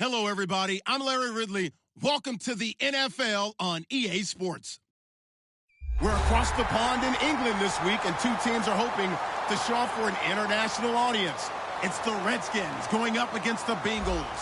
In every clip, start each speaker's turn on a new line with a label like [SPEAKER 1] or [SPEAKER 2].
[SPEAKER 1] Hello, everybody. I'm Larry Ridley. Welcome to the NFL on EA Sports. We're across the pond in England this week, and two teams are hoping to show off for an international audience. It's the Redskins going up against the Bengals.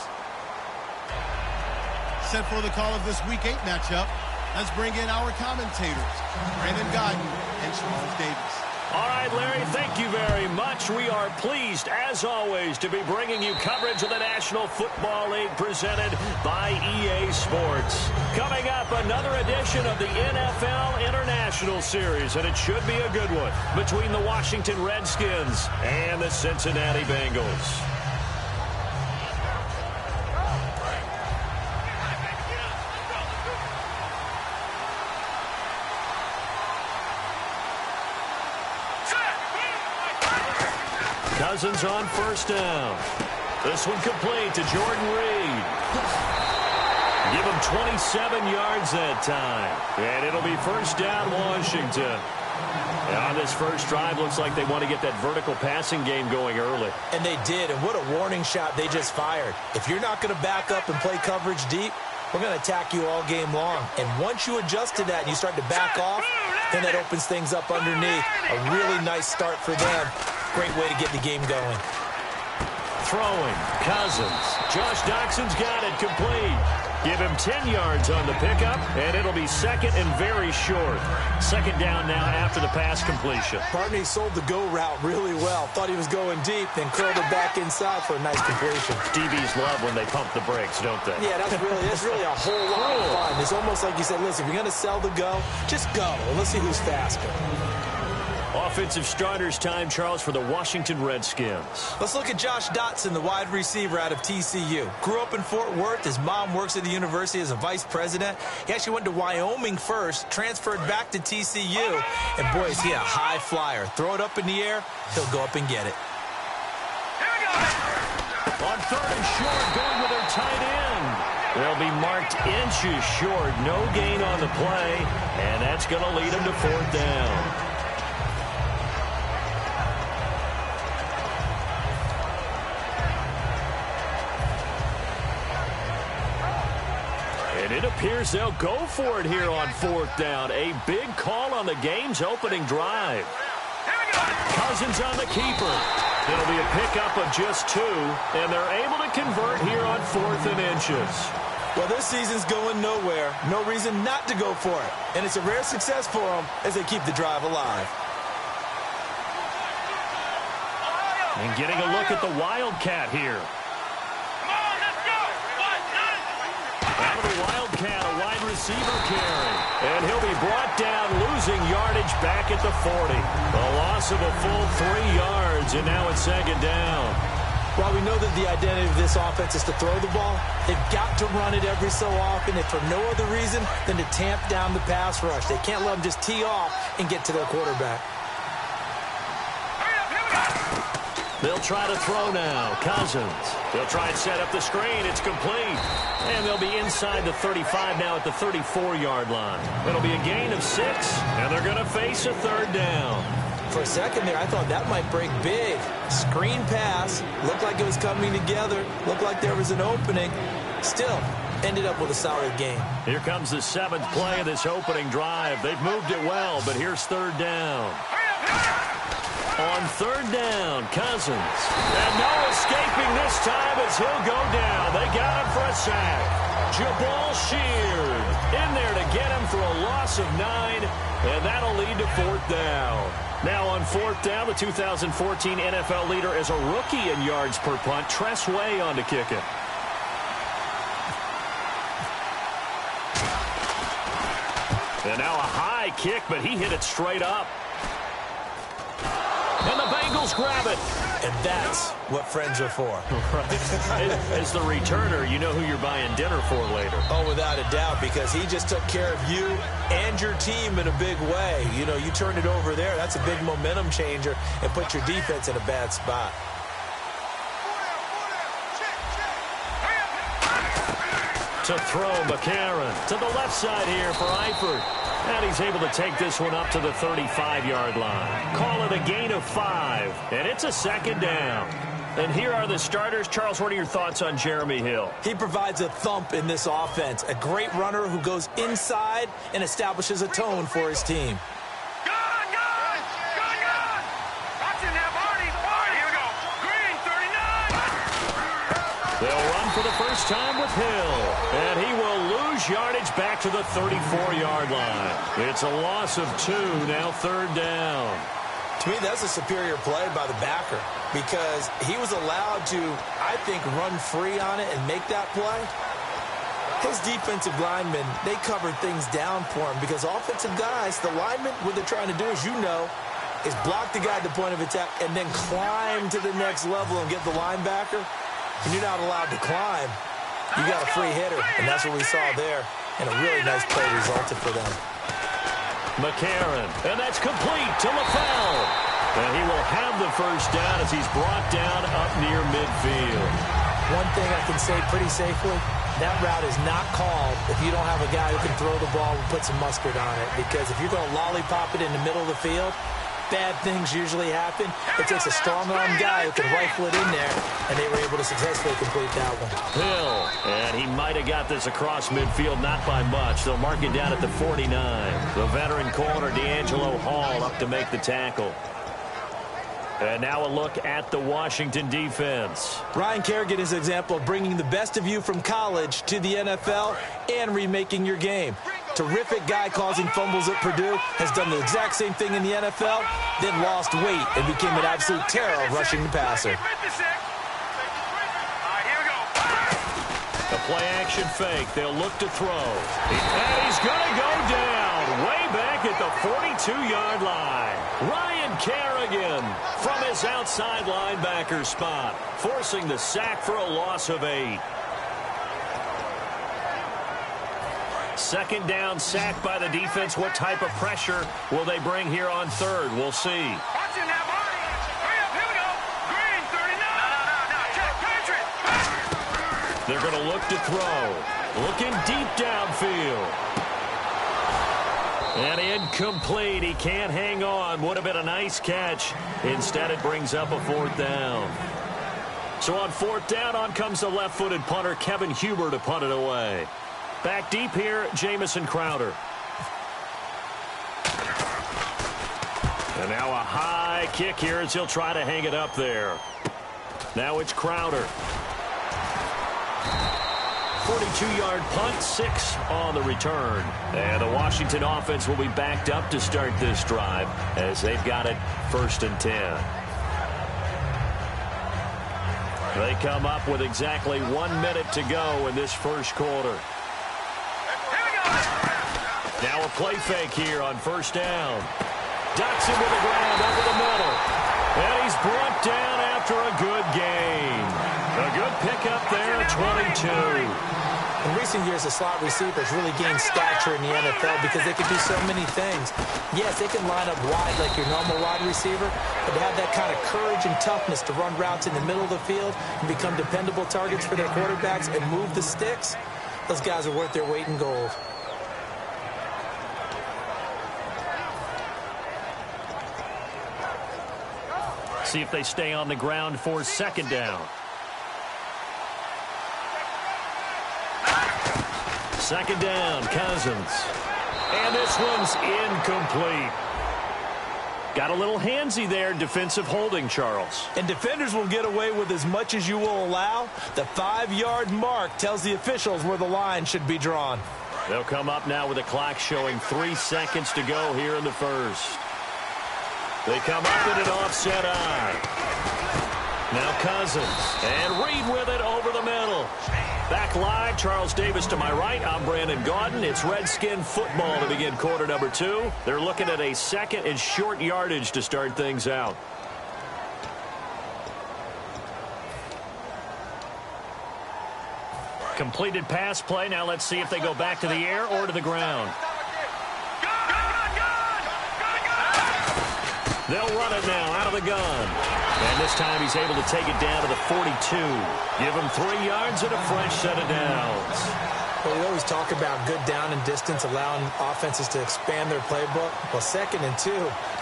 [SPEAKER 1] Set for the call of this Week 8 matchup, let's bring in our commentators, Brandon Godden and Charles Davis.
[SPEAKER 2] All right, Larry, thank you very much. We are pleased, as always, to be bringing you coverage of the National Football League presented by EA Sports. Coming up, another edition of the NFL International Series, and it should be a good one, between the Washington Redskins and the Cincinnati Bengals. Cousins on first down. This one complete to Jordan Reed. Give him 27 yards that time. And it'll be first down, Washington. And on this first drive, looks like they want to get that vertical passing game going early.
[SPEAKER 3] And they did, and what a warning shot they just fired. If you're not going to back up and play coverage deep, we're going to attack you all game long. And once you adjust to that and you start to back off, then that opens things up underneath. A really nice start for them. Great way to get the game going.
[SPEAKER 2] Throwing, Cousins. Josh Doxson's got it complete. Give him 10 yards on the pickup, and it'll be second and very short. Second down now after the pass completion.
[SPEAKER 3] Barney sold the go route really well. Thought he was going deep, then curled it back inside for a nice completion.
[SPEAKER 2] DBs love when they pump the brakes, don't they?
[SPEAKER 3] Yeah, that's really a whole lot of fun. It's almost like you said, listen, if you're going to sell the go, just go. And let's see who's faster.
[SPEAKER 2] Offensive starters time, Charles, for the Washington Redskins.
[SPEAKER 3] Let's look at Josh Dotson, the wide receiver out of TCU. Grew up in Fort Worth. His mom works at the university as a vice president. He actually went to Wyoming first, transferred back to TCU. And, boy, is he a high flyer. Throw it up in the air, he'll go up and get it.
[SPEAKER 2] On third and short, going with their tight end. They'll be marked inches short. No gain on the play, and that's going to lead them to fourth down. And it appears they'll go for it here on fourth down. A big call on the game's opening drive. Cousins on the keeper. It'll be a pickup of just 2, and they're able to convert here on 4th and inches.
[SPEAKER 3] Well, this season's going nowhere. No reason not to go for it. And it's a rare success for them as they keep the drive alive.
[SPEAKER 2] And getting a look at the Wildcat here. Out of the Wildcat, a wide receiver carry. And he'll be brought down, losing yardage back at the 40. A loss of a full 3 yards, and now it's second down.
[SPEAKER 3] While we know that the identity of this offense is to throw the ball, they've got to run it every so often, and for no other reason than to tamp down the pass rush. They can't let them just tee off and get to their quarterback.
[SPEAKER 2] They'll try to throw now. Cousins. They'll try and set up the screen. It's complete. And they'll be inside the 35 now at the 34-yard line. It'll be a gain of 6, and they're going to face a third down.
[SPEAKER 3] For a second there, I thought that might break big. Screen pass. Looked like it was coming together. Looked like there was an opening. Still, ended up with a solid game.
[SPEAKER 2] Here comes the 7th play of this opening drive. They've moved it well, but here's third down. On third down, Cousins. And no escaping this time as he'll go down. They got him for a sack. Jabal Sheard in there to get him for a loss of 9, and that'll lead to fourth down. Now on fourth down, the 2014 NFL leader as a rookie in yards per punt, Tress Way on to kick it. And now a high kick, but he hit it straight up. And the Bengals grab it.
[SPEAKER 3] And that's what friends are for.
[SPEAKER 2] Right. As the returner, you know who you're buying dinner for later.
[SPEAKER 3] Oh, without a doubt, because he just took care of you and your team in a big way. You know, you turned it over there. That's a big momentum changer and put your defense in a bad spot.
[SPEAKER 2] To throw, McCarron to the left side here for Eifert. And he's able to take this one up to the 35-yard line. Call it a gain of 5, and it's a second down. And here are the starters. Charles, what are your thoughts on Jeremy Hill?
[SPEAKER 3] He provides a thump in this offense. A great runner who goes inside and establishes a tone for his team.
[SPEAKER 2] They'll run for the first time with Hill, and he will lose yardage back to the 34-yard line. It's a loss of 2, now third down.
[SPEAKER 3] To me, that's a superior play by the backer because he was allowed to, I think, run free on it and make that play. His defensive linemen, they covered things down for him because offensive guys, the linemen, what they're trying to do, as you know, is block the guy at the point of attack and then climb to the next level and get the linebacker. And you're not allowed to climb. You got a free hitter, and that's what we saw there. And a really nice play resulted for them.
[SPEAKER 2] McCarron, and that's complete to LaFell. And he will have the first down as he's brought down up near midfield.
[SPEAKER 3] One thing I can say pretty safely, that route is not called if you don't have a guy who can throw the ball and put some mustard on it. Because if you're going to lollipop it in the middle of the field, bad things usually happen. It takes a strong-arm guy who can rifle it in there, and they were able to successfully complete that one.
[SPEAKER 2] Hill, and he might have got this across midfield, not by much. They'll mark it down at the 49. The veteran corner, D'Angelo Hall, up to make the tackle. And now a look at the Washington defense.
[SPEAKER 3] Ryan Kerrigan is an example of bringing the best of you from college to the NFL and remaking your game. Terrific guy causing fumbles at Purdue, has done the exact same thing in the NFL, then lost weight and became an absolute terror rushing the passer.
[SPEAKER 2] A play-action fake. They'll look to throw. And he's going to go down way back at the 42-yard line. Ryan Kerrigan from his outside linebacker spot, forcing the sack for a loss of 8. Second down, sack by the defense. What type of pressure will they bring here on third? We'll see. They're going to look to throw. Looking deep downfield. And incomplete. He can't hang on. Would have been a nice catch. Instead, it brings up a fourth down. So on fourth down, on comes the left-footed punter, Kevin Huber, to punt it away. Back deep here, Jamison Crowder. And now a high kick here as he'll try to hang it up there. Now it's Crowder. 42-yard punt, 6 on the return. And the Washington offense will be backed up to start this drive as they've got it 1st and 10. They come up with exactly 1 minute to go in this first quarter. Now a play fake here on first down. Ducks him to the ground over the middle. And he's brought down after a good gain. A good pickup there at 22.
[SPEAKER 3] In recent years, the slot receivers really gained stature in the NFL because they can do so many things. Yes, they can line up wide like your normal wide receiver, but to have that kind of courage and toughness to run routes in the middle of the field and become dependable targets for their quarterbacks and move the sticks, those guys are worth their weight in gold.
[SPEAKER 2] See if they stay on the ground for second down. Second down, Cousins. And this one's incomplete. Got a little handsy there, defensive holding, Charles.
[SPEAKER 3] And defenders will get away with as much as you will allow. The 5-yard mark tells the officials where the line should be drawn.
[SPEAKER 2] They'll come up now with a clock showing 3 seconds to go here in the first. They come up with an offset eye. Now Cousins. And Reed with it over the middle. Back live, Charles Davis to my right. I'm Brandon Gaudin. It's Redskin football to begin quarter number 2. They're looking at a second and short yardage to start things out. Completed pass play. Now let's see if they go back to the air or to the ground. They'll run it now out of the gun. And this time he's able to take it down to the 42. Give him 3 yards and a fresh set of downs.
[SPEAKER 3] Well, we always talk about good down and distance, allowing offenses to expand their playbook. Well, 2nd and 2,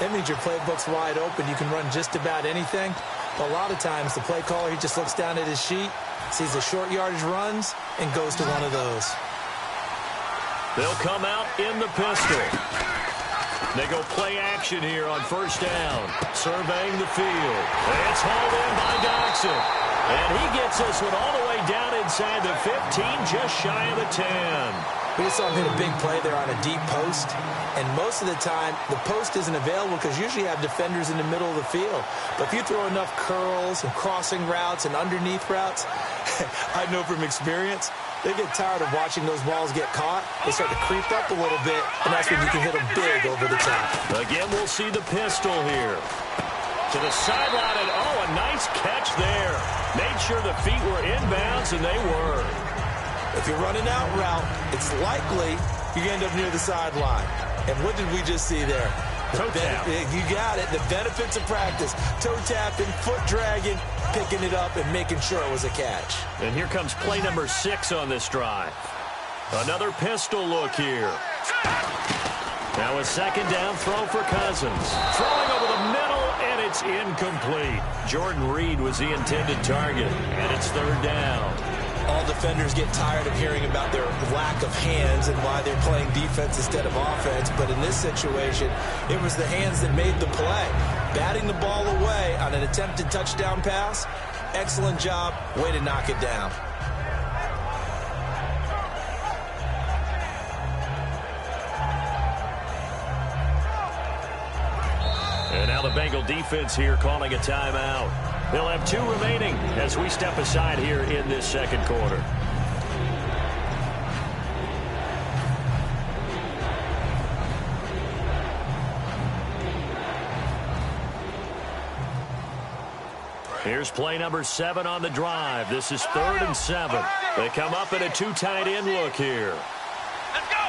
[SPEAKER 3] that means your playbook's wide open. You can run just about anything. A lot of times, the play caller, he just looks down at his sheet, sees the short yardage runs, and goes to one of those.
[SPEAKER 2] They'll come out in the pistol. They go play action here on first down. Surveying the field. It's hauled in by Doxson. And he gets this one all the way down inside the 15, just shy of the 10.
[SPEAKER 3] We just saw him hit a big play there on a deep post. And most of the time, the post isn't available because usually you have defenders in the middle of the field. But if you throw enough curls and crossing routes and underneath routes, I know from experience, they get tired of watching those balls get caught. They start to creep up a little bit, and that's when you can hit them big over the top.
[SPEAKER 2] Again, we'll see the pistol here. To the sideline, and a nice catch there. Made sure the feet were inbounds, and they were.
[SPEAKER 3] If you're running out route, it's likely you end up near the sideline. And what did we just see there?
[SPEAKER 2] Toe tap.
[SPEAKER 3] You got it. The benefits of practice. Toe tapping, foot dragging, picking it up, and making sure it was a catch.
[SPEAKER 2] And here comes play number 6 on this drive. Another pistol look here. Now a second down throw for Cousins. Throwing over the middle, and it's incomplete. Jordan Reed was the intended target, and it's third down.
[SPEAKER 3] All defenders get tired of hearing about their lack of hands and why they're playing defense instead of offense. But in this situation, it was the hands that made the play. Batting the ball away on an attempted touchdown pass. Excellent job. Way to knock it down.
[SPEAKER 2] And now the Bengal defense here calling a timeout. They'll have 2 remaining as we step aside here in this second quarter. Here's play number 7 on the drive. This is 3rd and 7. They come up in a 2 tight end look here.
[SPEAKER 4] Let's go.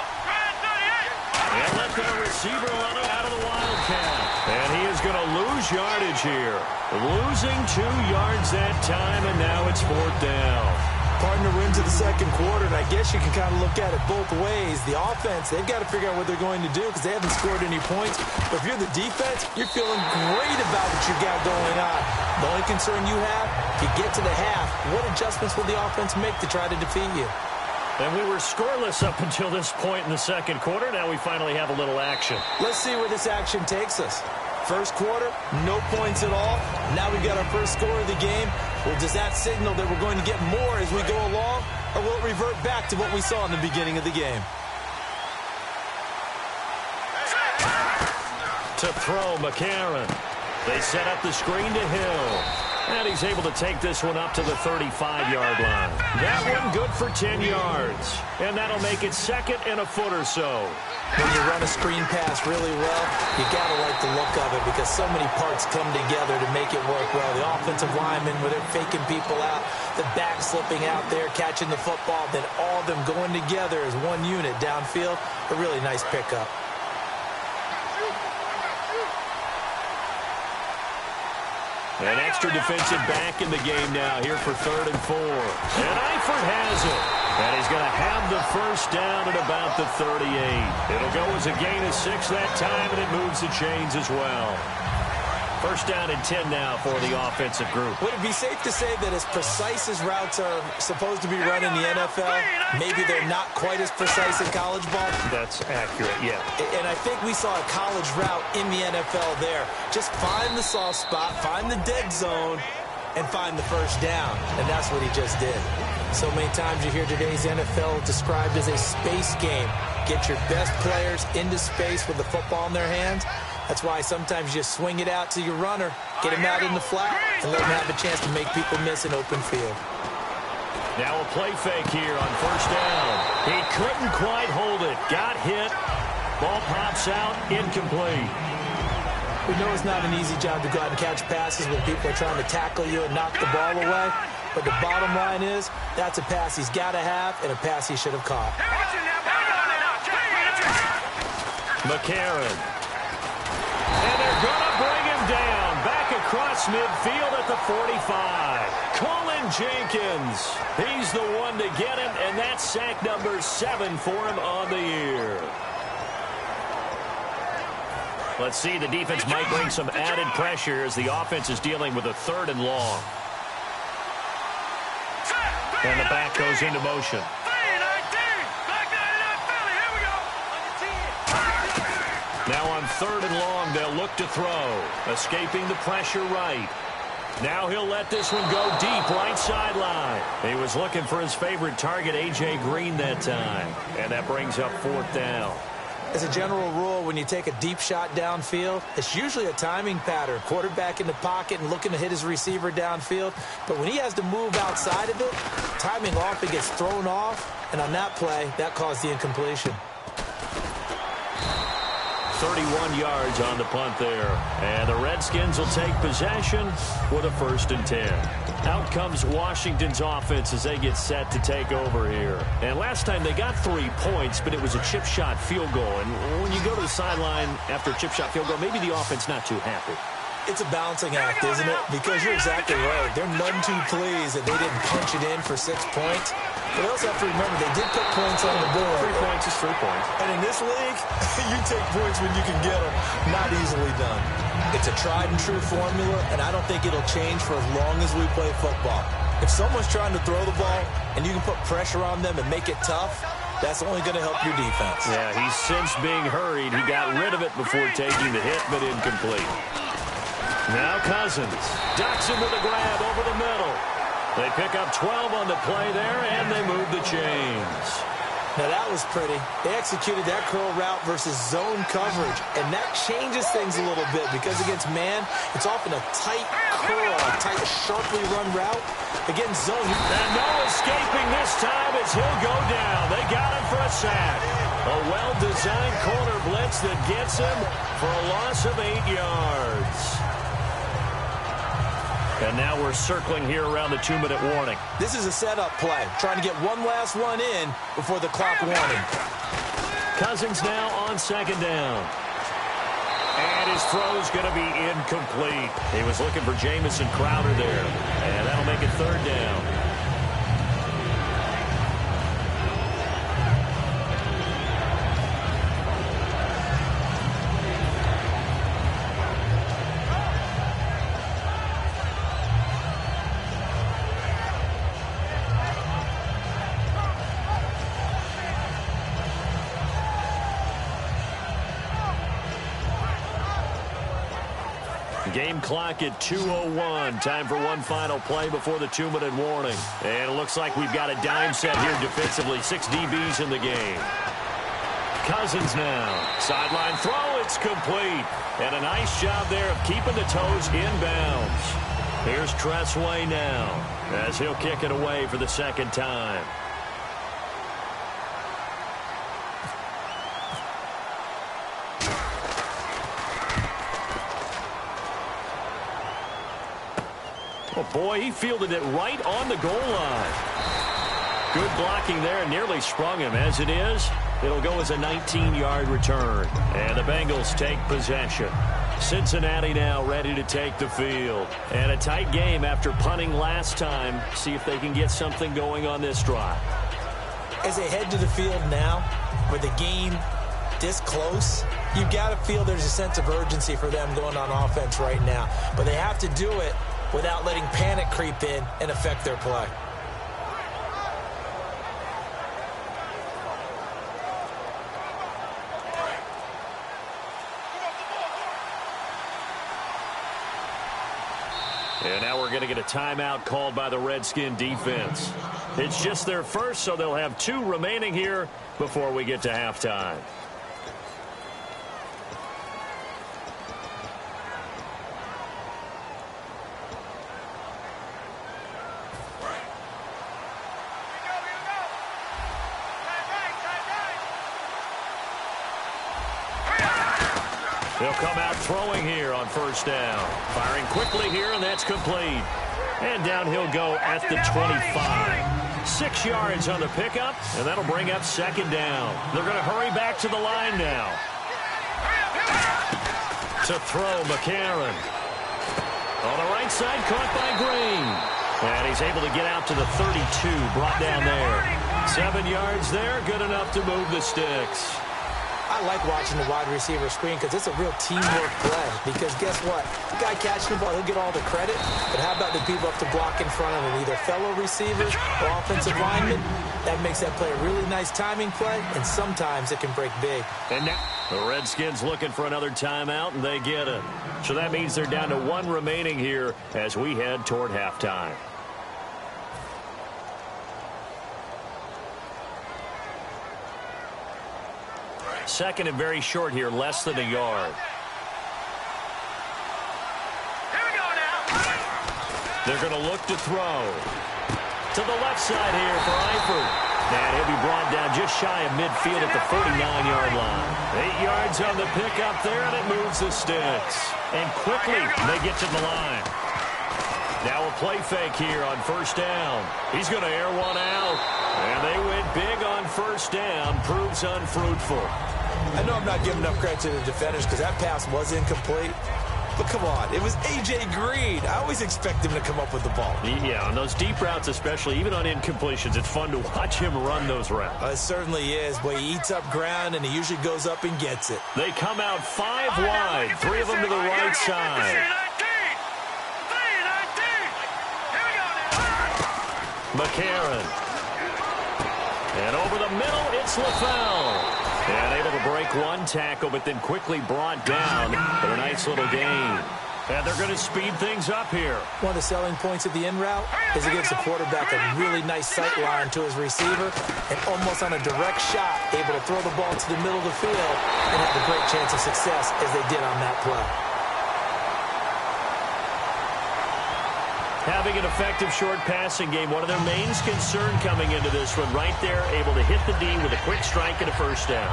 [SPEAKER 2] And let the receiver run it out of the Wildcat. And he is going to lose yardage here. Losing 2 yards that time, and now it's 4th down.
[SPEAKER 3] Partner, we're into the second quarter, and I guess you can kind of look at it both ways. The offense, they've got to figure out what they're going to do because they haven't scored any points. But if you're the defense, you're feeling great about what you got going on. The only concern you have, if you get to the half, what adjustments will the offense make to try to defeat you?
[SPEAKER 2] And we were scoreless up until this point in the second quarter. Now we finally have a little action.
[SPEAKER 3] Let's see where this action takes us. First quarter, no points at all. Now we've got our first score of the game. Well, does that signal that we're going to get more as we go along, or will it revert back to what we saw in the beginning of the game?
[SPEAKER 2] To throw, McCarron. They set up the screen to Hill. And he's able to take this one up to the 35-yard line. That one good for 10 yards. And that'll make it 2nd and a foot or so.
[SPEAKER 3] When you run a screen pass really well, you got to like the look of it because so many parts come together to make it work well. The offensive linemen, where they're faking people out, the back slipping out there, catching the football, then all of them going together as one unit downfield. A really nice pickup.
[SPEAKER 2] An extra defensive back in the game now here for 3rd and 4. And Eifert has it. And he's going to have the first down at about the 38. It'll go as a gain of 6 that time, and it moves the chains as well. First down and 10 now for the offensive group.
[SPEAKER 3] Would it be safe to say that as precise as routes are supposed to be run in the NFL, maybe they're not quite as precise in college ball?
[SPEAKER 2] That's accurate, yeah.
[SPEAKER 3] And I think we saw a college route in the NFL there. Just find the soft spot, find the dead zone, and find the first down. And that's what he just did. So many times you hear today's NFL described as a space game. Get your best players into space with the football in their hands. That's why sometimes you swing it out to your runner, get him out in the flat, and let him have a chance to make people miss an open field.
[SPEAKER 2] Now a play fake here on first down. He couldn't quite hold it. Got hit. Ball pops out. Incomplete.
[SPEAKER 3] We know it's not an easy job to go out and catch passes when people are trying to tackle you and knock the ball away. But the bottom line is, that's a pass he's got to have and a pass he should have caught.
[SPEAKER 2] McCarron. And they're going to bring him down. Back across midfield at the 45. Colin Jenkins. He's the one to get him, and that's sack number 7 for him on the year. Let's see, the defense might bring some added pressure as the offense is dealing with a 3rd and long. And the back goes into motion. Now on 3rd and long, they'll look to throw. Escaping the pressure right. Now he'll let this one go deep right sideline. He was looking for his favorite target, A.J. Green, that time. And that brings up 4th down.
[SPEAKER 3] As a general rule, when you take a deep shot downfield, it's usually a timing pattern. Quarterback in the pocket and looking to hit his receiver downfield. But when he has to move outside of it, timing off, it gets thrown off. And on that play, that caused the incompletion.
[SPEAKER 2] 31 yards on the punt there. And the Redskins will take possession with a 1st and 10. Out comes Washington's offense as they get set to take over here. And last time they got 3 points, but it was a chip shot field goal. And when you go to the sideline after a chip shot field goal, maybe the offense not too happy.
[SPEAKER 3] It's a balancing act, isn't it? Because you're exactly right. They're none too pleased that they didn't punch it in for 6 points. But they also have to remember they did put points on the board.
[SPEAKER 2] 3 points is 3 points.
[SPEAKER 3] And in this league, you take points when you can get them. Not easily done. It's a tried and true formula, and I don't think it'll change for as long as we play football. If someone's trying to throw the ball and you can put pressure on them and make it tough, that's only going to help your defense.
[SPEAKER 2] Yeah, he's since being hurried. He got rid of it before taking the hit, but incomplete. Now Cousins ducks him with a grab over the middle. They pick up 12 on the play there, and they move the chains.
[SPEAKER 3] Now that was pretty. They executed that curl route versus zone coverage, and that changes things a little bit because against man, it's often a tight curl, a tight, sharply run route. Against zone.
[SPEAKER 2] And no escaping this time as he'll go down. They got him for a sack. A well-designed corner blitz that gets him for a loss of 8 yards. And now we're circling here around the 2-minute warning.
[SPEAKER 3] This is a setup play, trying to get one last one in before the clock warning.
[SPEAKER 2] Cousins now on 2nd down. And his throw's going to be incomplete. He was looking for Jamison Crowder there. And that'll make it 3rd down. Game clock at 2:01. Time for one final play before the 2-minute warning. And it looks like we've got a dime set here defensively. 6 DBs in the game. Cousins now. Sideline throw. It's complete. And a nice job there of keeping the toes inbounds. Here's Tressway now as he'll kick it away for the 2nd time. Oh, boy, he fielded it right on the goal line. Good blocking there and nearly sprung him. As it is, it'll go as a 19-yard return. And the Bengals take possession. Cincinnati now ready to take the field. And a tight game after punting last time. See if they can get something going on this drive.
[SPEAKER 3] As they head to the field now, with the game this close, you've got to feel there's a sense of urgency for them going on offense right now. But they have to do it without letting panic creep in and affect their play.
[SPEAKER 2] And now we're going to get a timeout called by the Redskin defense. It's just their first, so they'll have 2 remaining here before we get to halftime. They'll come out throwing here on 1st down. Firing quickly here, and that's complete. And down he'll go at the 25. 6 yards on the pickup, and that'll bring up 2nd down. They're going to hurry back to the line now. To throw, McCarron. On the right side, caught by Green. And he's able to get out to the 32, brought down there. 7 yards there, good enough to move the sticks.
[SPEAKER 3] I like watching the wide receiver screen because it's a real teamwork play. Because guess what? The guy catching the ball, he'll get all the credit. But how about the people up to block in front of him, either fellow receivers or offensive linemen? That makes that play a really nice timing play, and sometimes it can break big.
[SPEAKER 2] And now the Redskins looking for another timeout, and they get it. So that means they're down to one remaining here as we head toward halftime. Second and very short here, less than a yard.
[SPEAKER 4] Here we go now.
[SPEAKER 2] They're going to look to throw. To the left side here for Eifert. And he'll be brought down just shy of midfield at the 49-yard line. 8 yards on the pickup there, and it moves the sticks. And quickly, they get to the line. Now a play fake here on first down. He's going to air one out. And they went big on first down. Proves unfruitful.
[SPEAKER 3] I know I'm not giving enough credit to the defenders because that pass was incomplete. But come on, it was A.J. Green. I always expect him to come up with the ball.
[SPEAKER 2] Yeah, on those deep routes especially, even on incompletions, it's fun to watch him run those routes.
[SPEAKER 3] It certainly is, but he eats up ground, and he usually goes up and gets it.
[SPEAKER 2] They come out 5 wide, 3 of them to the right side. McCarron. And over the middle, it's LaFell. And able to break one tackle, but then quickly brought down for a nice little gain. And they're going to speed things up here.
[SPEAKER 3] One of the selling points of the in route is it gives the quarterback a really nice sight line to his receiver, and almost on a direct shot, able to throw the ball to the middle of the field and have a great chance of success as they did on that play.
[SPEAKER 2] Having an effective short passing game, one of their main concern coming into this one, right there, able to hit the D with a quick strike and a first down.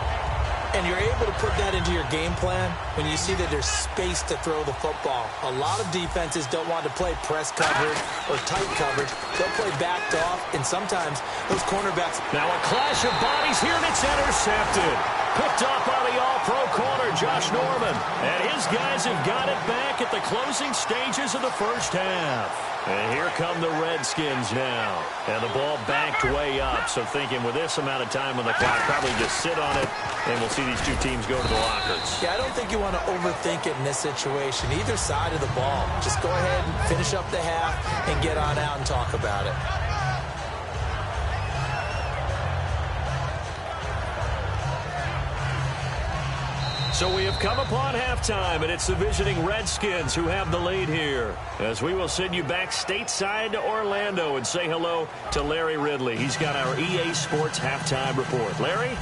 [SPEAKER 3] And you're able to put that into your game plan when you see that there's space to throw the football. A lot of defenses don't want to play press coverage or tight coverage. They'll play backed off, and sometimes those cornerbacks.
[SPEAKER 2] Now a clash of bodies here, and it's intercepted. Picked off by the all-pro corner, Josh Norman. And his guys have got it back at the closing stages of the first half. And here come the Redskins now. And the ball backed way up. So thinking with this amount of time on the clock, probably just sit on it, and we'll see these two teams go to the lockers.
[SPEAKER 3] Yeah, I don't think you want to overthink it in this situation. Either side of the ball. Just go ahead and finish up the half and get on out and talk about it.
[SPEAKER 2] So we have come upon halftime, and it's the visiting Redskins who have the lead here. As we will send you back stateside to Orlando and say hello to Larry Ridley. He's got our EA Sports halftime report. Larry?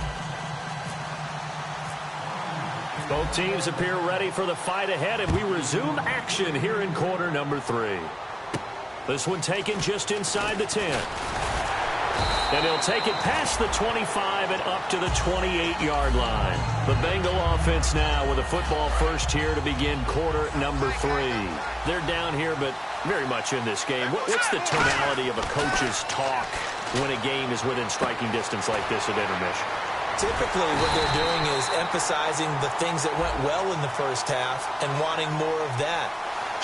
[SPEAKER 2] Both teams appear ready for the fight ahead, and we resume action here in quarter number 3. This one taken just inside the 10. And he'll take it past the 25 and up to the 28-yard line. The Bengal offense now with a football first here to begin quarter number 3. They're down here, but very much in this game. What's the tonality of a coach's talk when a game is within striking distance like this at intermission?
[SPEAKER 3] Typically, what they're doing is emphasizing the things that went well in the first half and wanting more of that.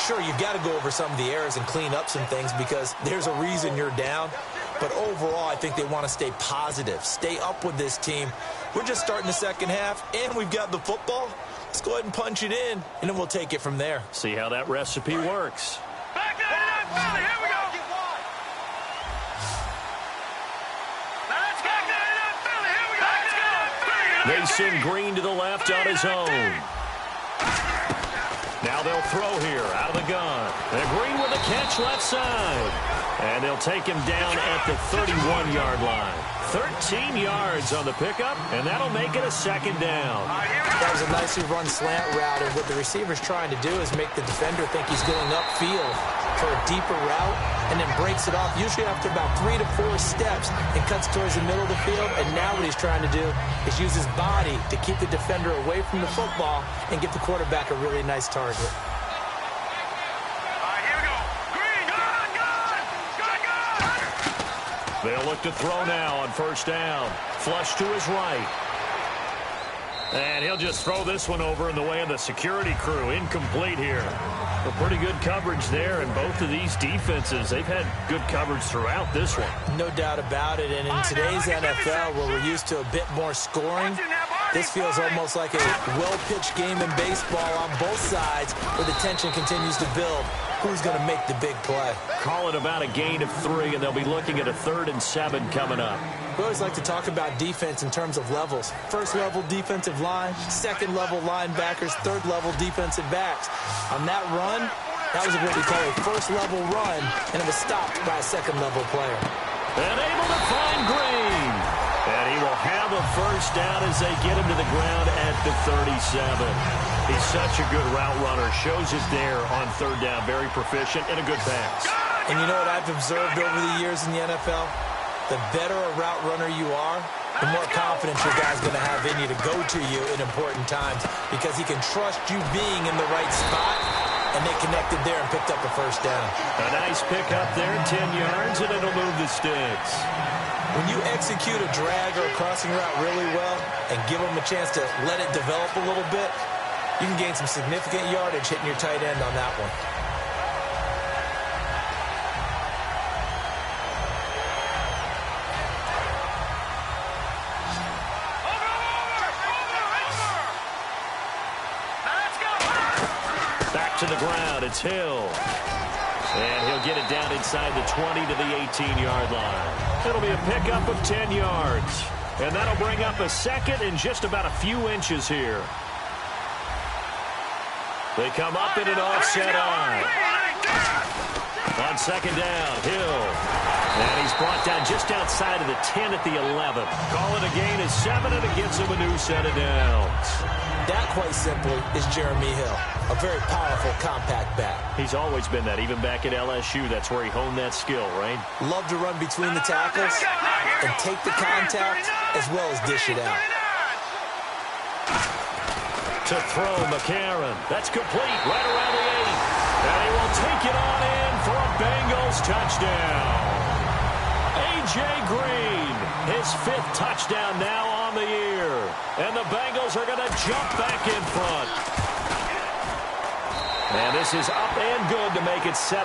[SPEAKER 3] Sure, you've got to go over some of the errors and clean up some things because there's a reason you're down. But overall, I think they want to stay positive, stay up with this team. We're just starting the second half, and we've got the football. Let's go ahead and punch it in, and then we'll take it from there.
[SPEAKER 2] See how that recipe works.
[SPEAKER 4] Back on it up, Philly. Here we go. Now let's go. Back on it up, Philly. Here we go. Let's go.
[SPEAKER 2] They send Green to the left on his own. Now they'll throw here out of the gun. And Green with a catch left side. And they'll take him down at the 31-yard line. 13 yards on the pickup, and that'll make it a second down.
[SPEAKER 3] That was a nicely run slant route, and what the receiver's trying to do is make the defender think he's going upfield for a deeper route, and then breaks it off, usually after about 3 to 4 steps, and cuts towards the middle of the field. And now what he's trying to do is use his body to keep the defender away from the football and give the quarterback a really nice target.
[SPEAKER 2] They'll look to throw now on first down. Flush to his right. And he'll just throw this one over in the way of the security crew. Incomplete here. But pretty good coverage there, and both of these defenses, they've had good coverage throughout this one.
[SPEAKER 3] No doubt about it, and in today's NFL, where we're used to a bit more scoring, This feels almost like a well-pitched game in baseball on both sides where the tension continues to build. Who's going to make the big play?
[SPEAKER 2] Call it about a gain of 3, and they'll be looking at a 3rd and 7 coming up.
[SPEAKER 3] We always like to talk about defense in terms of levels. First-level defensive line, second-level linebackers, third-level defensive backs. On that run, that was what we call a first-level run, and it was stopped by a second-level player.
[SPEAKER 2] And able to find Green. And he will have a first down as they get him to the ground at the 37. He's such a good route runner. Shows it there on 3rd down. Very proficient and a good pass.
[SPEAKER 3] And you know what I've observed over the years in the NFL? The better a route runner you are, the more confidence your guy's going to have in you to go to you in important times because he can trust you being in the right spot, and they connected there and picked up a first down.
[SPEAKER 2] A nice pickup there, 10 yards, and it'll move the sticks.
[SPEAKER 3] When you execute a drag or a crossing route really well and give them a chance to let it develop a little bit, you can gain some significant yardage hitting your tight end on that one.
[SPEAKER 2] Back to the ground, it's Hill. And he'll get it down inside the 20 to the 18-yard line. It'll be a pickup of 10 yards. And that'll bring up a 2nd and just about a few inches here. They come up in an offset eye. On 2nd down, Hill. And he's brought down just outside of the 10 at the 11. Call it a gain of 7, and it gives him a new set of downs.
[SPEAKER 3] That, quite simply, is Jeremy Hill, a very powerful, compact back.
[SPEAKER 2] He's always been that. Even back at LSU, that's where he honed that skill, right?
[SPEAKER 3] Love to run between the tackles and take the contact as well as dish it out.
[SPEAKER 2] To throw, McCarron. That's complete right around the 8. And he will take it on in for a Bengals touchdown. A.J. Green, his 5th touchdown now on the year. And the Bengals are going to jump back in front. And this is up and good to make it 7-3.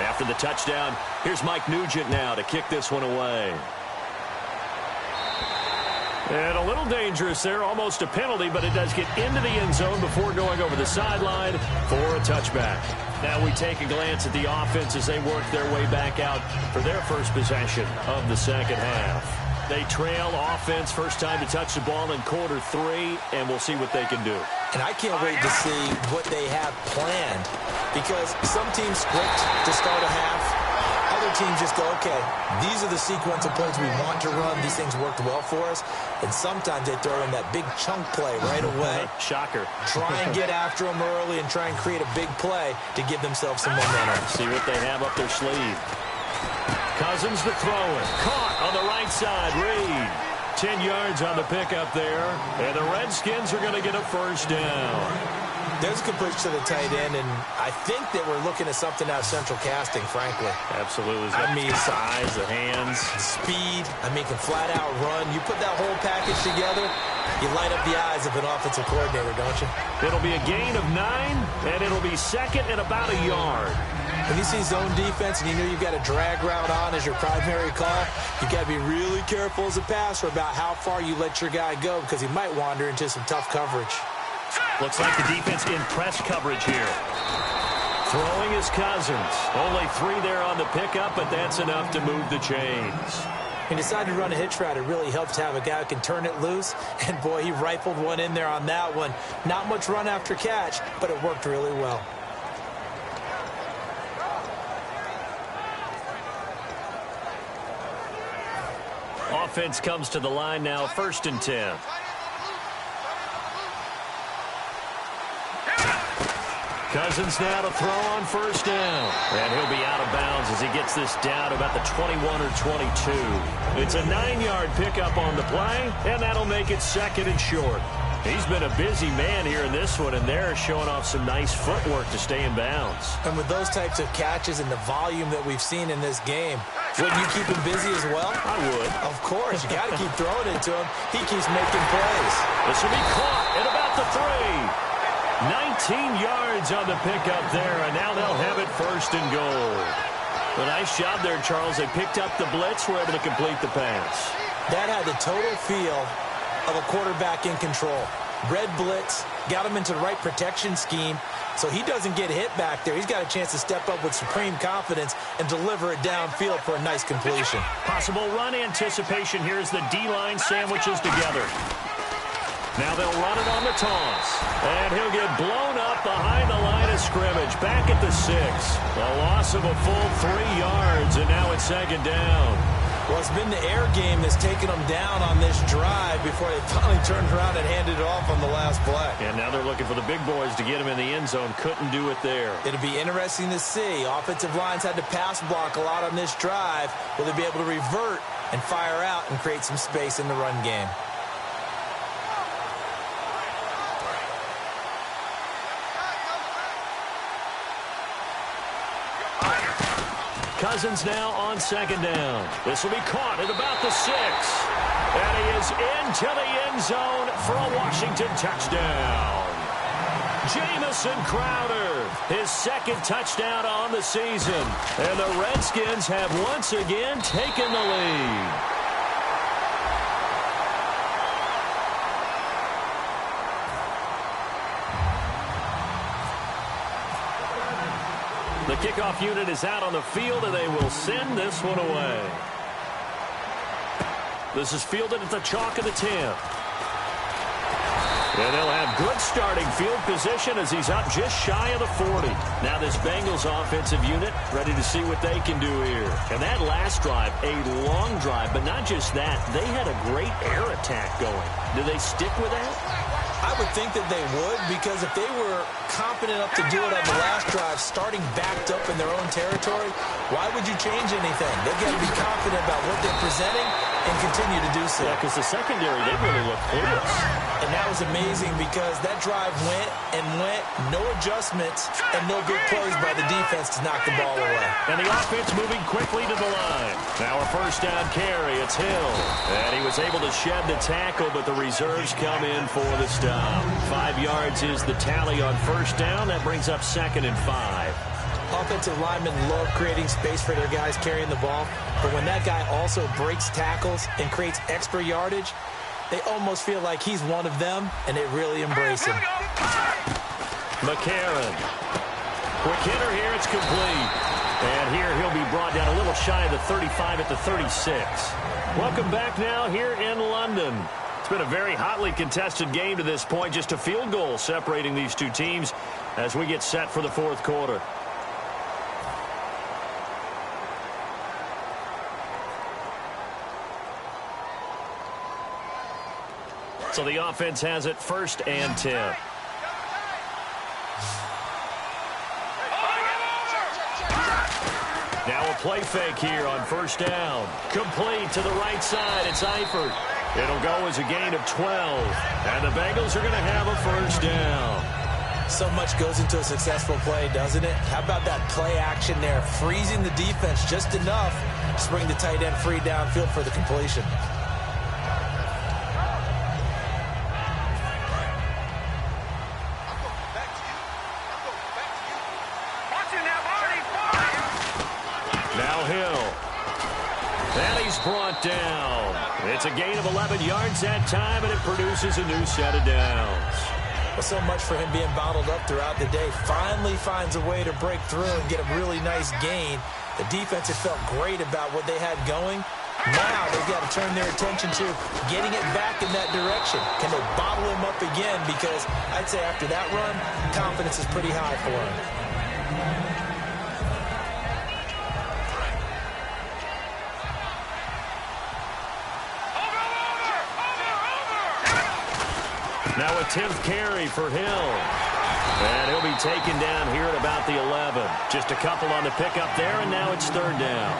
[SPEAKER 2] After the touchdown, here's Mike Nugent now to kick this one away. And a little dangerous there, almost a penalty, but it does get into the end zone before going over the sideline for a touchback. Now we take a glance at the offense as they work their way back out for their first possession of the 2nd half. They trail offense, first time to touch the ball in quarter 3, and we'll see what they can do.
[SPEAKER 3] And I can't wait to see what they have planned because some teams script to start a half. Other teams just go, okay, these are the sequence of plays we want to run. These things worked well for us. And sometimes they throw in that big chunk play right away.
[SPEAKER 2] Shocker.
[SPEAKER 3] Try and get after them early and try and create a big play to give themselves some momentum.
[SPEAKER 2] See what they have up their sleeve. Cousins to throw it. Caught on the right side. Reed. 10 yards on the pickup there. And the Redskins are going to get a first down.
[SPEAKER 3] There's a completion to the tight end, and I think that we're looking at something out of central casting, frankly.
[SPEAKER 2] Absolutely.
[SPEAKER 3] I mean,
[SPEAKER 2] size, the hands.
[SPEAKER 3] Speed. I mean, can flat out run. You put that whole package together, you light up the eyes of an offensive coordinator, don't you?
[SPEAKER 2] It'll be a gain of 9, and it'll be 2nd and about a yard.
[SPEAKER 3] When you see zone defense and you know you've got a drag route on as your primary call, you've got to be really careful as a passer about how far you let your guy go because he might wander into some tough coverage.
[SPEAKER 2] Looks like the defense in press coverage here. Throwing is Cousins. Only 3 there on the pickup, but that's enough to move the chains.
[SPEAKER 3] He decided to run a hitch route. It really helps to have a guy who can turn it loose. And, boy, he rifled one in there on that one. Not much run after catch, but it worked really well.
[SPEAKER 2] Offense comes to the line now, 1st and 10. Cousins now to throw on 1st down. And he'll be out of bounds as he gets this down about the 21 or 22. It's a 9-yard pickup on the play, and that'll make it 2nd and short. He's been a busy man here in this one, and they're showing off some nice footwork to stay in bounds.
[SPEAKER 3] And with those types of catches and the volume that we've seen in this game, wouldn't you keep him busy as well?
[SPEAKER 2] I would.
[SPEAKER 3] Of course. You got to keep throwing it to him. He keeps making plays.
[SPEAKER 2] This will be caught at about the 3. 19 yards on the pickup there, and now they'll have it 1st and goal. A nice job there, Charles. They picked up the blitz, were able to complete the pass.
[SPEAKER 3] That had the total feel of a quarterback in control. Red blitz, got him into the right protection scheme, so he doesn't get hit back there. He's got a chance to step up with supreme confidence and deliver it downfield for a nice completion.
[SPEAKER 2] Possible run anticipation here as the D-line sandwiches together. Now they'll run it on the toss. And he'll get blown up behind the line of scrimmage. Back at the 6. A loss of a full 3 yards, and now it's second down.
[SPEAKER 3] Well, it's been the air game that's taken them down on this drive before they finally turned around and handed it off on the last play.
[SPEAKER 2] And now they're looking for the big boys to get him in the end zone. Couldn't do it there.
[SPEAKER 3] It'll be interesting to see. Offensive lines had to pass block a lot on this drive. Will they be able to revert and fire out and create some space in the run game?
[SPEAKER 2] Cousins now on second down. This will be caught at about the 6. And he is into the end zone for a Washington touchdown. Jamison Crowder, his second touchdown on the season. And the Redskins have once again taken the lead. The kickoff unit is out on the field, and they will send this one away. This is fielded at the chalk of the 10. And they'll have good starting field position as he's up just shy of the 40. Now this Bengals offensive unit ready to see what they can do here. And that last drive, a long drive, but not just that. They had a great air attack going. Do they stick with that?
[SPEAKER 3] I would think that they would, because if they were confident enough to do it on the last drive, starting backed up in their own territory, why would you change anything? They've got to be confident about what they're presenting and continue to do so.
[SPEAKER 2] Yeah, because the secondary, they really look clueless.
[SPEAKER 3] And that was amazing because that drive went and went, no adjustments, and no big plays by the defense to knock the ball away.
[SPEAKER 2] And the offense moving quickly to the line. Now a first down carry, it's Hill. And he was able to shed the tackle, but the reserves come in for the stop. 5 yards is the tally on first down. That brings up 2nd and 5.
[SPEAKER 3] Offensive linemen love creating space for their guys carrying the ball, but when that guy also breaks tackles and creates extra yardage, they almost feel like he's one of them, and they really embrace him.
[SPEAKER 2] McCarron. Quick hitter here, it's complete. And here he'll be brought down a little shy of the 35 at the 36. Welcome back now here in London. It's been a very hotly contested game to this point. Just a field goal separating these two teams as we get set for the fourth quarter. So the offense has it 1st and 10. Now a play fake here on first down. Complete to the right side. It's Eifert. It'll go as a gain of 12. And the Bengals are going to have a first down.
[SPEAKER 3] So much goes into a successful play, doesn't it? How about that play action there? Freezing the defense just enough to bring the tight end free downfield for the completion.
[SPEAKER 2] Now Hill. And he's brought down. It's a gain of 11 yards that time, and it produces a new set of downs.
[SPEAKER 3] Well, so much for him being bottled up throughout the day. Finally finds a way to break through and get a really nice gain. The defense had felt great about what they had going. Now they've got to turn their attention to getting it back in that direction. Can they bottle him up again? Because I'd say after that run, confidence is pretty high for him.
[SPEAKER 2] Now a 10th carry for Hill. And he'll be taken down here at about the 11. Just a couple on the pickup there, and now it's 3rd down.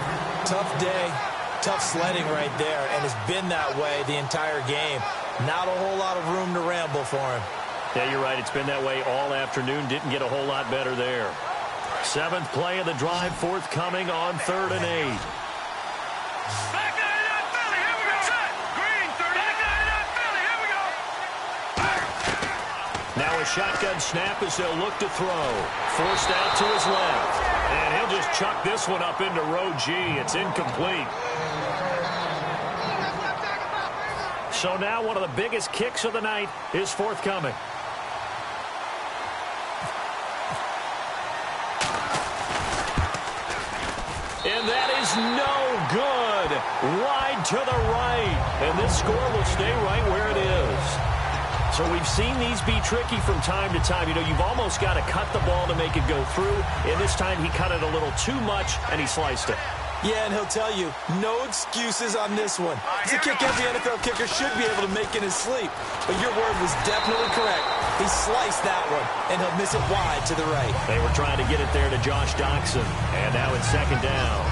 [SPEAKER 3] Tough day, tough sledding right there, and it's been that way the entire game. Not a whole lot of room to ramble for him.
[SPEAKER 2] Yeah, you're right. It's been that way all afternoon. Didn't get a whole lot better there. 7th play of the drive, forthcoming on 3rd and 8. Now a a shotgun snap as they'll look to throw. Forced out to his left. And he'll just chuck this one up into row G. It's incomplete. So now one of the biggest kicks of the night is forthcoming. And that is no good. Wide to the right. And this score will stay right where it is. So we've seen these be tricky from time to time. You know, you've almost got to cut the ball to make it go through. And this time he cut it a little too much, and he sliced it.
[SPEAKER 3] Yeah, and he'll tell you, no excuses on this one. It's a kick every NFL kicker should be able to make in his sleep. But your word was definitely correct. He sliced that one, and he'll miss it wide to the right.
[SPEAKER 2] They were trying to get it there to Josh Doxson, and now it's second down.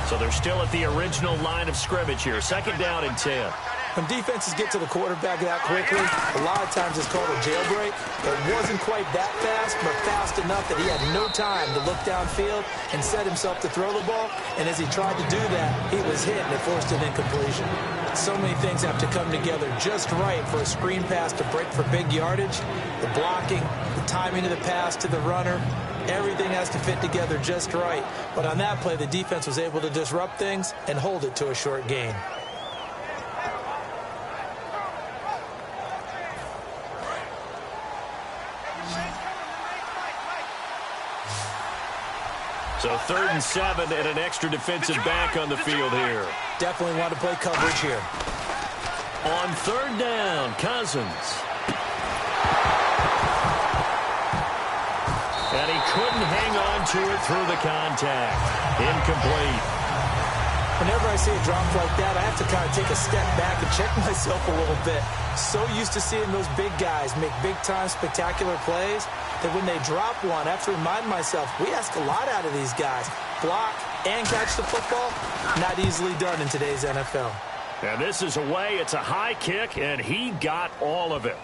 [SPEAKER 2] So they're still at the original line of scrimmage here. Second down and 10.
[SPEAKER 3] When defenses get to the quarterback that quickly, a lot of times it's called a jailbreak. It wasn't quite that fast, but fast enough that he had no time to look downfield and set himself to throw the ball. And as he tried to do that, he was hit and it forced an incompletion. So many things have to come together just right for a screen pass to break for big yardage. The blocking, the timing of the pass to the runner, everything has to fit together just right. But on that play, the defense was able to disrupt things and hold it to a short gain.
[SPEAKER 2] So 3rd and 7 and an extra defensive back on the field here.
[SPEAKER 3] Definitely want to play coverage here.
[SPEAKER 2] On 3rd down, Cousins. And he couldn't hang on to it through the contact. Incomplete.
[SPEAKER 3] Whenever I see a drop like that, I have to kind of take a step back and check myself a little bit. So used to seeing those big guys make big-time spectacular plays that when they drop one, I have to remind myself, we ask a lot out of these guys. Block and catch the football, not easily done in today's NFL.
[SPEAKER 2] And this is away. It's a high kick, and he got all of it.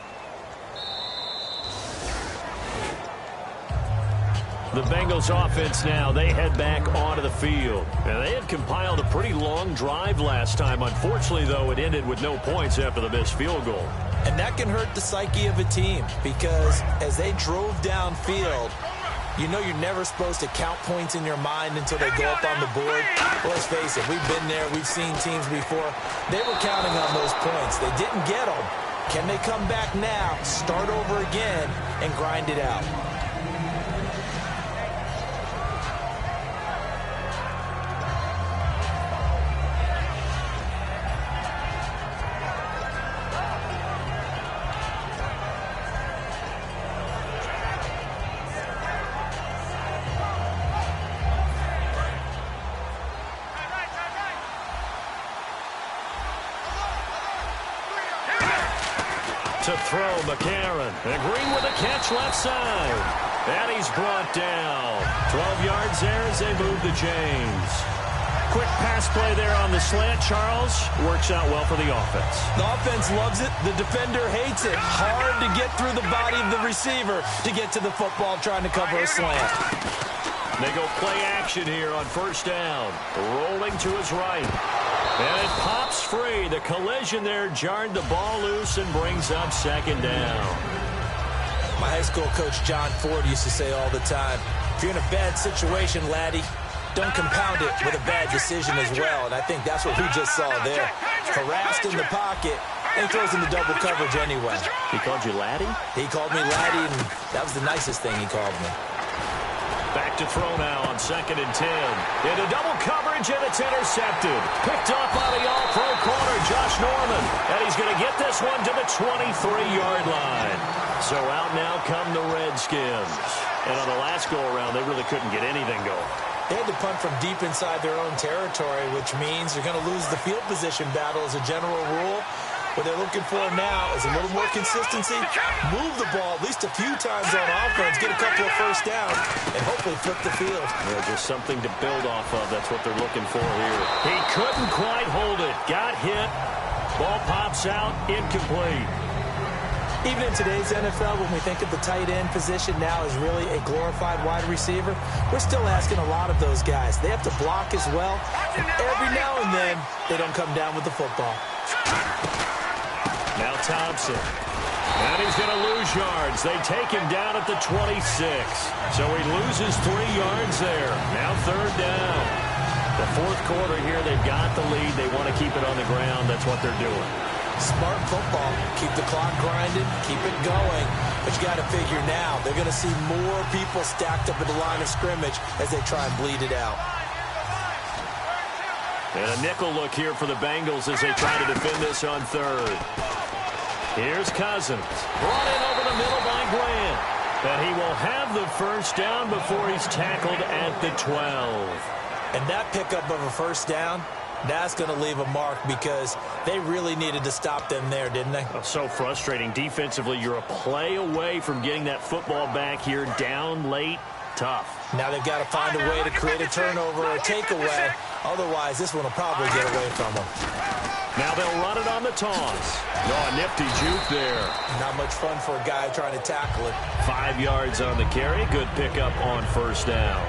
[SPEAKER 2] The Bengals offense now, they head back onto the field. And they had compiled a pretty long drive last time. Unfortunately, though, it ended with no points after the missed field goal.
[SPEAKER 3] And that can hurt the psyche of a team because as they drove downfield, you know you're never supposed to count points in your mind until they go up on the board. Well, let's face it, we've been there. We've seen teams before. They were counting on those points. They didn't get them. Can they come back now, start over again, and grind it out?
[SPEAKER 2] To throw, McCarron. And Green with a catch left side. And he's brought down. 12 yards there as they move the chains. Quick pass play there on the slant, Charles. Works out well for the offense.
[SPEAKER 3] The offense loves it. The defender hates it. Hard to get through the body of the receiver to get to the football trying to cover a slant.
[SPEAKER 2] They go play action here on 1st down. Rolling to his right. And it pops free. The collision there jarred the ball loose and brings up 2nd down.
[SPEAKER 3] My high school coach, John Ford, used to say all the time, if you're in a bad situation, laddie, don't compound it with a bad decision as well. And I think that's what we just saw there. Harassed in the pocket, and throws into double coverage anyway.
[SPEAKER 2] He called you laddie?
[SPEAKER 3] He called me laddie, and that was the nicest thing he called me.
[SPEAKER 2] Back to throw now on 2nd and 10. Into double coverage, and it's intercepted. Picked up by the all-pro corner, Josh Norman. And he's going to get this one to the 23-yard line. So out now come the Redskins. And on the last go-around, they really couldn't get anything going.
[SPEAKER 3] They had to punt from deep inside their own territory, which means you're going to lose the field position battle as a general rule. What they're looking for now is a little more consistency, move the ball at least a few times on offense, get a couple of first downs, and hopefully flip the field.
[SPEAKER 2] Yeah, just something to build off of. That's what they're looking for here. He couldn't quite hold it. Got hit. Ball pops out. Incomplete.
[SPEAKER 3] Even in today's NFL, when we think of the tight end position now as really a glorified wide receiver, we're still asking a lot of those guys. They have to block as well, and every now and then, they don't come down with the football.
[SPEAKER 2] Now Thompson. And he's going to lose yards. They take him down at the 26. So he loses 3 yards there. Now third down. The fourth quarter here, they've got the lead. They want to keep it on the ground. That's what they're doing.
[SPEAKER 3] Smart football. Keep the clock grinding. Keep it going. But you got to figure now, they're going to see more people stacked up at the line of scrimmage as they try and bleed it out.
[SPEAKER 2] And a nickel look here for the Bengals as they try to defend this on third. Here's Cousins. Brought in over the middle by Grant. And he will have the first down before he's tackled at the 12.
[SPEAKER 3] And that pickup of a first down, that's going to leave a mark because they really needed to stop them there, didn't they?
[SPEAKER 2] Oh, so frustrating. Defensively, you're a play away from getting that football back here down late. Tough.
[SPEAKER 3] Now they've got to find a way to create a turnover or a takeaway. Otherwise, this one will probably get away from them.
[SPEAKER 2] Now they'll run it on the toss. No, a nifty juke there.
[SPEAKER 3] Not much fun for a guy trying to tackle it.
[SPEAKER 2] 5 yards on the carry. Good pickup on first down.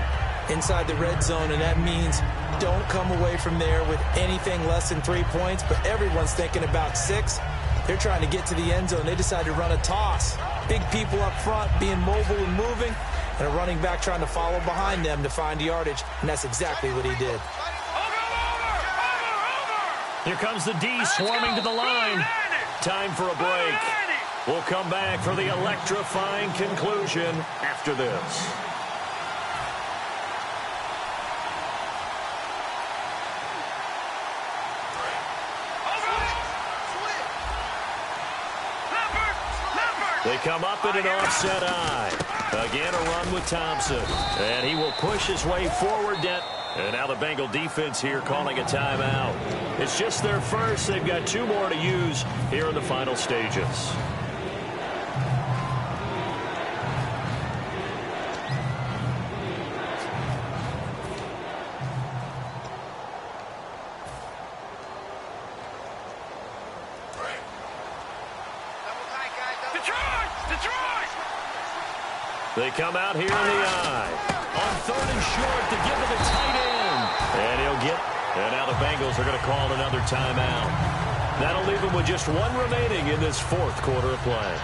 [SPEAKER 3] Inside the red zone, and that means don't come away from there with anything less than 3 points, but everyone's thinking about 6. They're trying to get to the end zone. They decide to run a toss. Big people up front being mobile and moving, and a running back trying to follow behind them to find yardage, and that's exactly what he did.
[SPEAKER 2] Here comes the D swarming to the line. Time for a break. We'll come back for the electrifying conclusion after this. They come up in an offset eye. Again, a run with Thompson. And he will push his way forward. And now the Bengal defense here calling a timeout. It's just their first. They've got 2 more to use here in the final stages. They come out here in the eye. On third and short to give to the tight end. And he'll get. And now the Bengals are going to call another timeout. That'll leave them with just 1 remaining in this fourth quarter of play.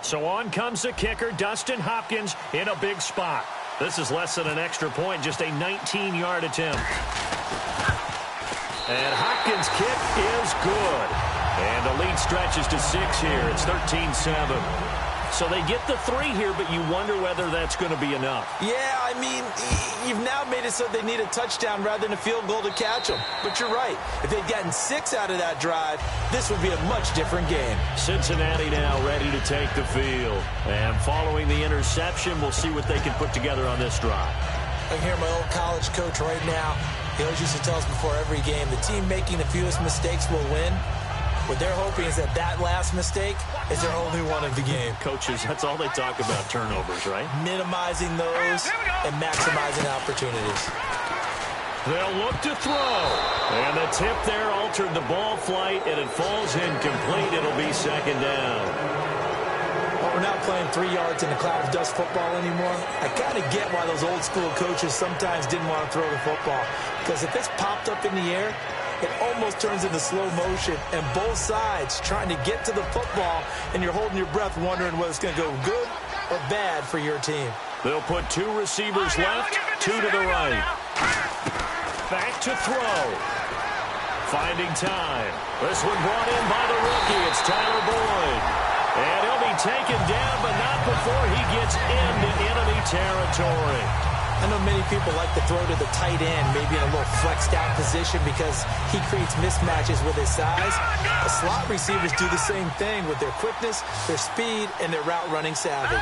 [SPEAKER 2] So on comes the kicker, Dustin Hopkins, in a big spot. This is less than an extra point, just a 19-yard attempt. And Hopkins' kick is good. And the lead stretches to 6 here. It's 13-7. So they get the 3 here, but you wonder whether that's going to be enough.
[SPEAKER 3] Yeah, I mean, you've now made it so they need a touchdown rather than a field goal to catch them. But you're right. If they'd gotten 6 out of that drive, this would be a much different game.
[SPEAKER 2] Cincinnati now ready to take the field. And following the interception, we'll see what they can put together on this drive.
[SPEAKER 3] I can hear my old college coach right now. He always used to tell us before every game, the team making the fewest mistakes will win. What they're hoping is that last mistake is their only one of the game.
[SPEAKER 2] Coaches, that's all they talk about, turnovers, right?
[SPEAKER 3] Minimizing those and maximizing opportunities.
[SPEAKER 2] They'll look to throw. And the tip there altered the ball flight, and it falls incomplete. It'll be second down.
[SPEAKER 3] Well, we're not playing 3 yards in a cloud of dust football anymore. I kind of get why those old school coaches sometimes didn't want to throw the football. Because if it's popped up in the air, it almost turns into slow motion, and both sides trying to get to the football, and you're holding your breath wondering whether it's going to go good or bad for your team.
[SPEAKER 2] They'll put 2 receivers left, 2 to the right. Back to throw. Finding time. This one brought in by the rookie. It's Tyler Boyd. And he'll be taken down, but not before he gets into enemy territory.
[SPEAKER 3] I know many people like to throw to the tight end, maybe in a little flexed out position because he creates mismatches with his size. The slot receivers do the same thing with their quickness, their speed, and their route running savvy.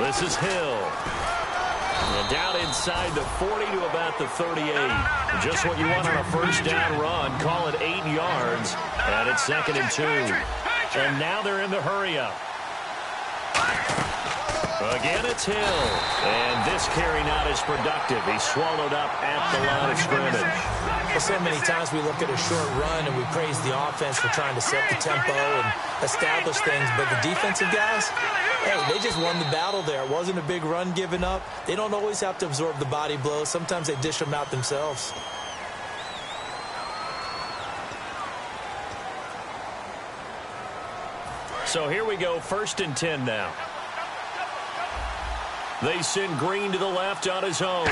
[SPEAKER 2] This is Hill. And down inside the 40 to about the 38. Just what you want on a first down run. Call it 8 yards. And it's 2nd and 2. And now they're in the hurry up. Again, it's Hill. And this carry not as productive. He's swallowed up at the line of scrimmage.
[SPEAKER 3] Well, so many times we look at a short run and we praise the offense for trying to set the tempo and establish things. But the defensive guys, hey, they just won the battle there. It wasn't a big run given up. They don't always have to absorb the body blows. Sometimes they dish them out themselves.
[SPEAKER 2] So here we go, 1st and 10 now. They send Green to the left on his own.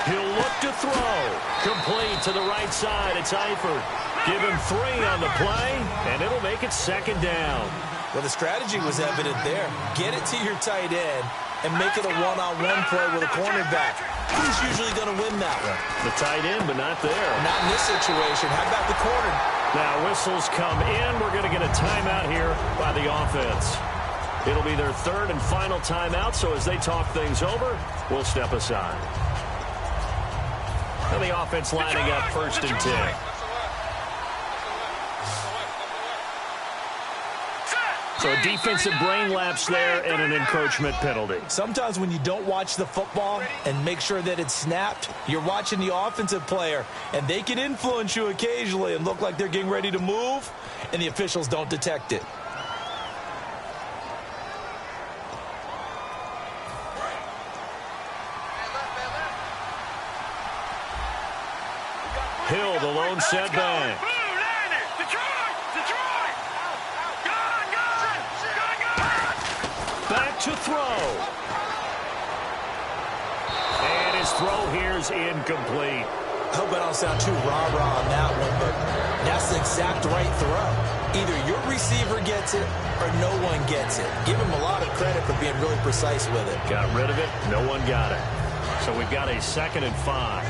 [SPEAKER 2] He'll look to throw. Complete to the right side. It's Eifert. Give him 3 on the play, and it'll make it 2nd down.
[SPEAKER 3] Well, the strategy was evident there. Get it to your tight end and make it a one-on-one play with a cornerback. Who's usually going to win that one?
[SPEAKER 2] The tight end, but not there.
[SPEAKER 3] Not in this situation. How about the corner?
[SPEAKER 2] Now whistles come in. We're going to get a timeout here by the offense. It'll be their 3rd and final timeout, so as they talk things over, we'll step aside. And the offense lining up 1st and 10. So a defensive brain lapse there and an encroachment penalty.
[SPEAKER 3] Sometimes when you don't watch the football and make sure that it's snapped, you're watching the offensive player, and they can influence you occasionally and look like they're getting ready to move, and the officials don't detect it.
[SPEAKER 2] Hill, the lone setback. Back to throw. And his throw here's incomplete.
[SPEAKER 3] I hope I don't sound too rah-rah on that one, but that's the exact right throw. Either your receiver gets it or no one gets it. Give him a lot of credit for being really precise with it.
[SPEAKER 2] Got rid of it. No one got it. So we've got a 2nd and 5.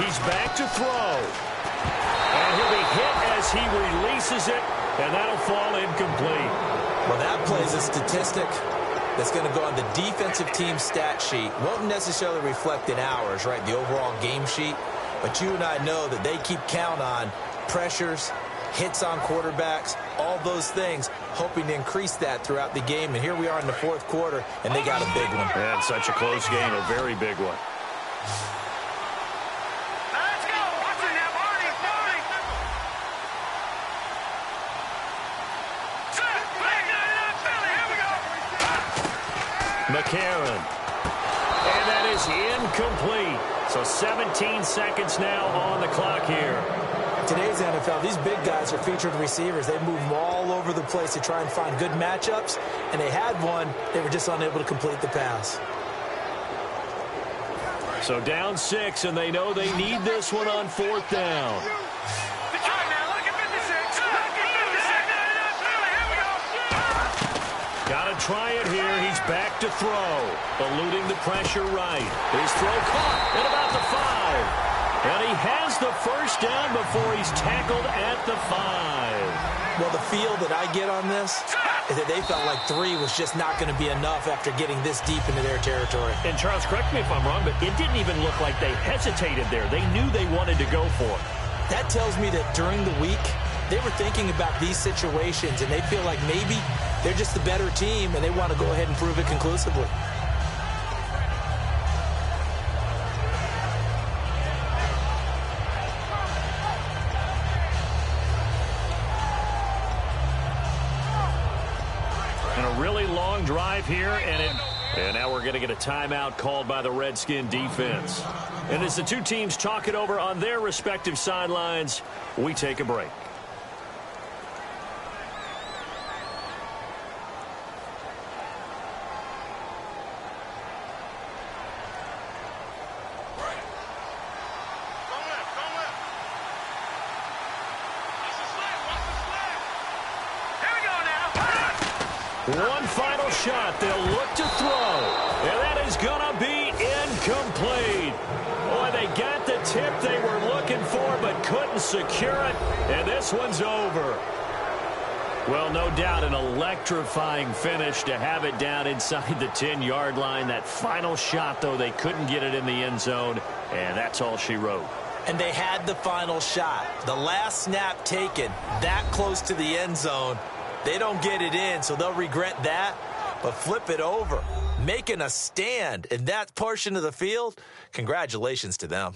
[SPEAKER 2] He's back to throw. And he'll be hit as he releases it, and that'll fall incomplete.
[SPEAKER 3] Well, that plays a statistic that's going to go on the defensive team stat sheet. Won't necessarily reflect in ours, right, the overall game sheet. But you and I know that they keep count on pressures, hits on quarterbacks, all those things, hoping to increase that throughout the game. And here we are in the 4th quarter, and they got a big one.
[SPEAKER 2] And such a close game, a very big one. McCarron. And that is incomplete. So 17 seconds now on the clock here.
[SPEAKER 3] Today's NFL, these big guys are featured receivers. They move all over the place to try and find good matchups, and they had one. They were just unable to complete the pass.
[SPEAKER 2] So down 6, and they know they need this one on 4th down. Got to try it here. He's back to throw. Eluding the pressure right. His throw caught at about the 5. And he has the first down before he's tackled at the 5.
[SPEAKER 3] Well, the feel that I get on this is that they felt like 3 was just not going to be enough after getting this deep into their territory.
[SPEAKER 2] And Charles, correct me if I'm wrong, but it didn't even look like they hesitated there. They knew they wanted to go for it.
[SPEAKER 3] That tells me that during the week, they were thinking about these situations, and they feel like maybe they're just the better team, and they want to go ahead and prove it conclusively.
[SPEAKER 2] long drive here, and now we're going to get a timeout called by the Redskin defense. And as the two teams talk it over on their respective sidelines, we take a break. One final shot. They'll look to throw. And that is going to be incomplete. Boy, they got the tip they were looking for but couldn't secure it. And this one's over. Well, no doubt an electrifying finish to have it down inside the 10-yard line. That final shot, though, they couldn't get it in the end zone. And that's all she wrote.
[SPEAKER 3] And they had the final shot. The last snap taken that close to the end zone. They don't get it in, so they'll regret that. But flip it over, making a stand in that portion of the field, congratulations to them.